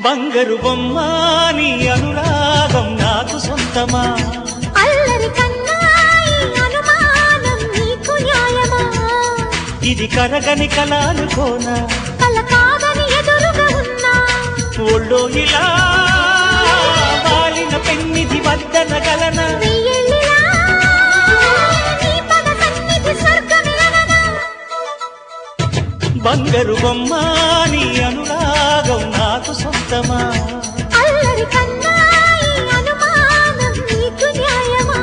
బంగారు బొమ్మ నీ అనురాగం నాకు సొంతమా అల్లరి కన్నాయి అనుమానం నీకు న్యాయమా ఇది కరగని కలానుకోనా కల కాదని ఎదురుగా ఉన్నా ఒళ్ళో ఇలా వాలిన పెన్నిధి వద్దనగలనా వెయ్యేళ్ళిలా నీ పద సన్నిధి స్వర్గమిలగనా బంగారు బొమ్మ నీ అనురాగం నాకు సొంతమా అల్లరి కన్నాయి అనుమానం నీకు న్యాయమా